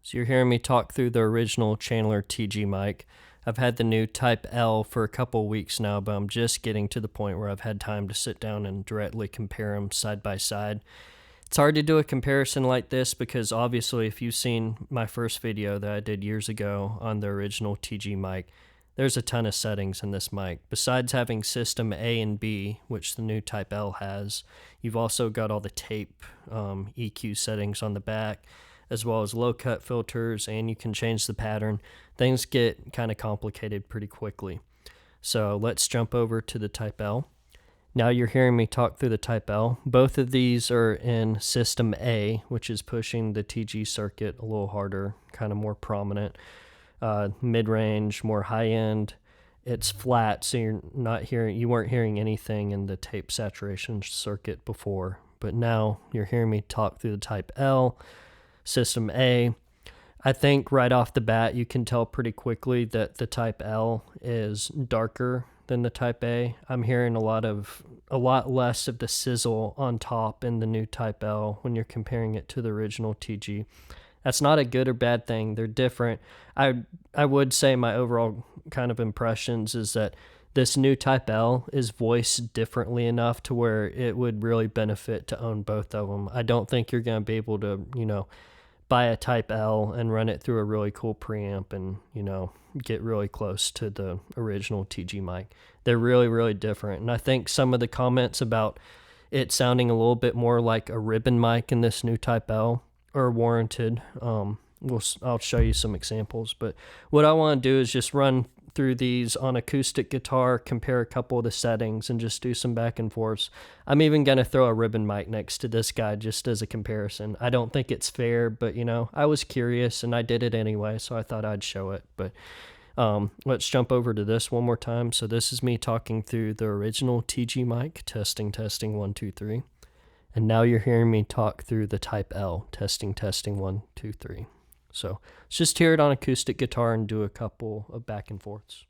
So you're hearing me talk through the original Chandler TG mic. I've had the new Type L for a couple weeks now, but I'm just getting to the point where I've had time to sit down and directly compare them side by side. It's hard to do a comparison like this because obviously if you've seen my first video that I did years ago on the original TG mic, there's a ton of settings in this mic. Besides having system A and B, which the new Type L has, you've also got all the tape EQ settings on the back, as well as low cut filters, and you can change the pattern. Things get kind of complicated pretty quickly. So let's jump over to the Type L. Now you're hearing me talk through the Type L. Both of these are in System A, which is pushing the TG circuit a little harder, kind of more prominent. Mid-range, more high-end. It's flat, so you weren't hearing anything in the tape saturation circuit before. But now you're hearing me talk through the Type L. System A. I think right off the bat you can tell pretty quickly that the Type L is darker than the Type A. I'm hearing a lot less of the sizzle on top in the new Type L when you're comparing it to the original TG. That's not a good or bad thing. They're different. I would say my overall kind of impressions is that this new Type L is voiced differently enough to where it would really benefit to own both of them. I don't think you're going to be able to, buy a Type L and run it through a really cool preamp and, get really close to the original TG mic. They're really, really different. And I think some of the comments about it sounding a little bit more like a ribbon mic in this new Type L are warranted. I'll show you some examples. But what I want to do is just run through these on acoustic guitar, compare a couple of the settings, and just do some back and forths. I'm even going to throw a ribbon mic next to this guy just as a comparison. I don't think it's fair, but I was curious and I did it anyway, so I thought I'd show it. But let's jump over to this one more time. So this is me talking through the original TG mic, testing 1 2 3. And now you're hearing me talk through the Type L, testing 1 2 3. So let's just hear it on acoustic guitar and do a couple of back and forths.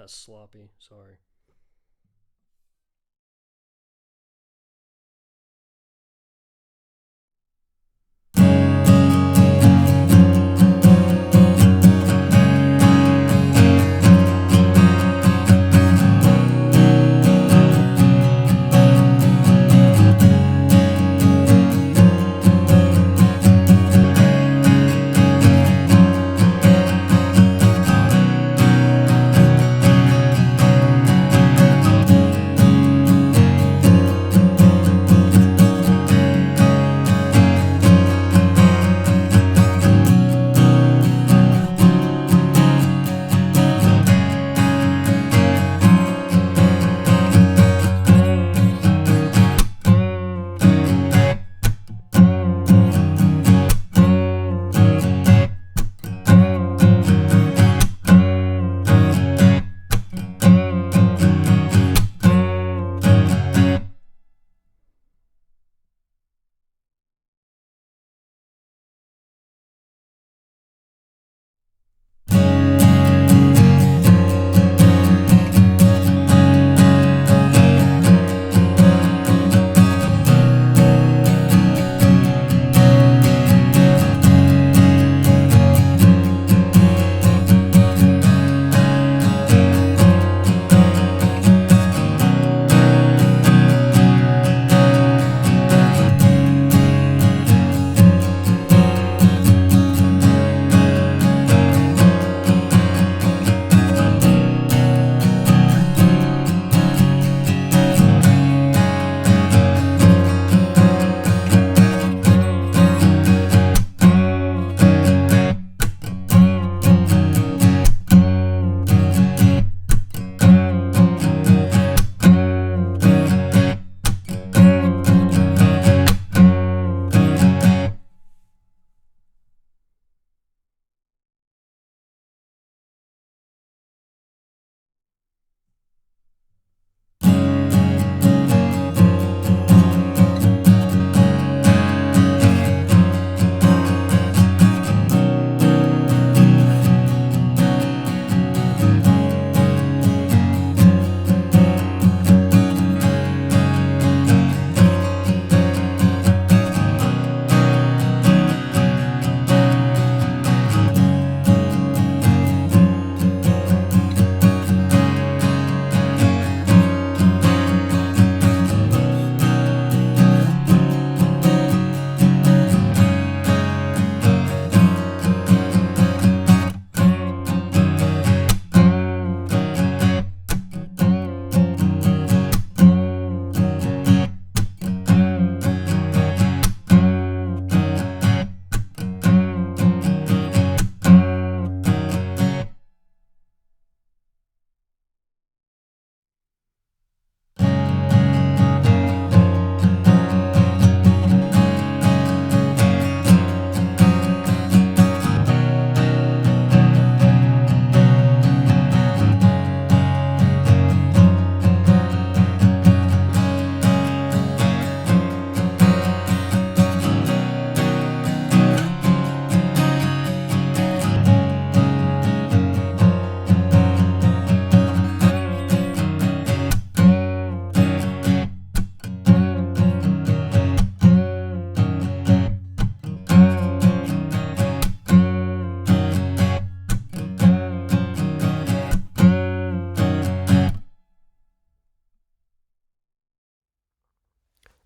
Sloppy, sorry.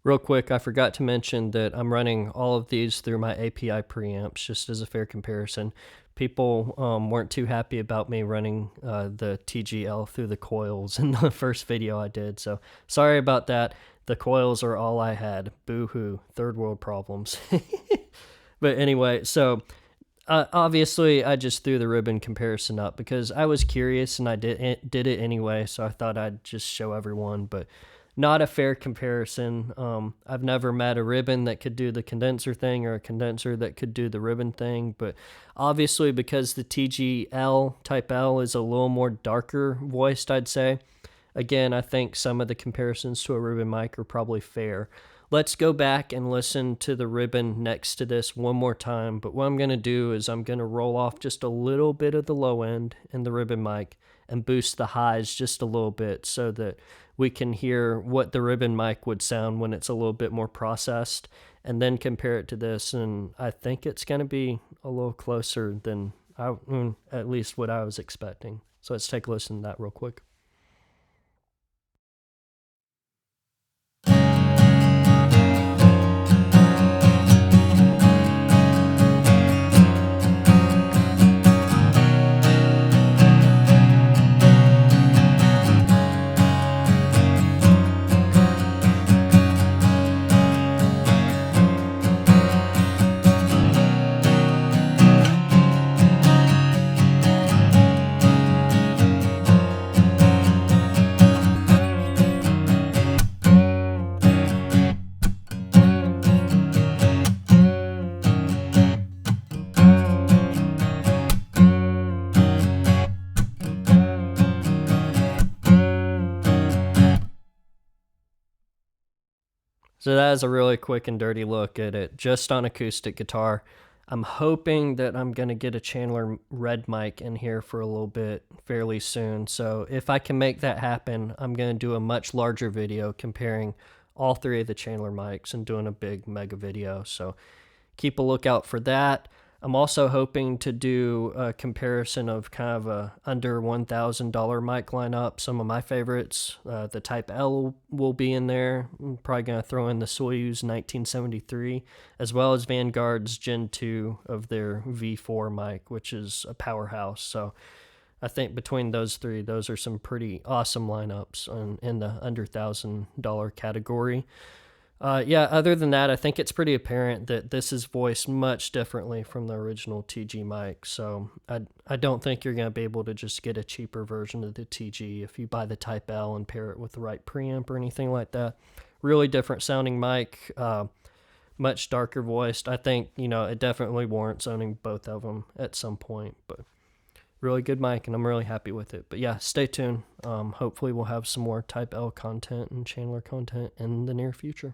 Real quick, I forgot to mention that I'm running all of these through my API preamps, just as a fair comparison. People weren't too happy about me running the TGL through the coils in the first video I did, so sorry about that. The coils are all I had. Boo-hoo. Third world problems. But anyway, so obviously I just threw the ribbon comparison up because I was curious and I did it anyway, so I thought I'd just show everyone, but not a fair comparison. I've never met a ribbon that could do the condenser thing or a condenser that could do the ribbon thing, but obviously because the TGL Type L is a little more darker voiced, I'd say. Again, I think some of the comparisons to a ribbon mic are probably fair. Let's go back and listen to the ribbon next to this one more time, but what I'm going to do is I'm going to roll off just a little bit of the low end in the ribbon mic and boost the highs just a little bit so that we can hear what the ribbon mic would sound when it's a little bit more processed, and then compare it to this, and I think it's going to be a little closer than at least what I was expecting. So let's take a listen to that real quick. So that is a really quick and dirty look at it, just on acoustic guitar. I'm hoping that I'm going to get a Chandler red mic in here for a little bit fairly soon. So if I can make that happen, I'm going to do a much larger video comparing all three of the Chandler mics and doing a big mega video. So keep a lookout for that. I'm also hoping to do a comparison of kind of a under $1,000 mic lineup. Some of my favorites, the Type L will be in there. I'm probably going to throw in the Soyuz 1973, as well as Vanguard's Gen 2 of their V4 mic, which is a powerhouse. So I think between those three, those are some pretty awesome lineups in the under $1,000 category. Yeah, other than that, I think it's pretty apparent that this is voiced much differently from the original TG mic, so I don't think you're going to be able to just get a cheaper version of the TG if you buy the Type L and pair it with the right preamp or anything like that. Really different sounding mic, much darker voiced. I think, it definitely warrants owning both of them at some point, but really good mic, and I'm really happy with it. But yeah, stay tuned. Hopefully we'll have some more Type L content and Chandler content in the near future.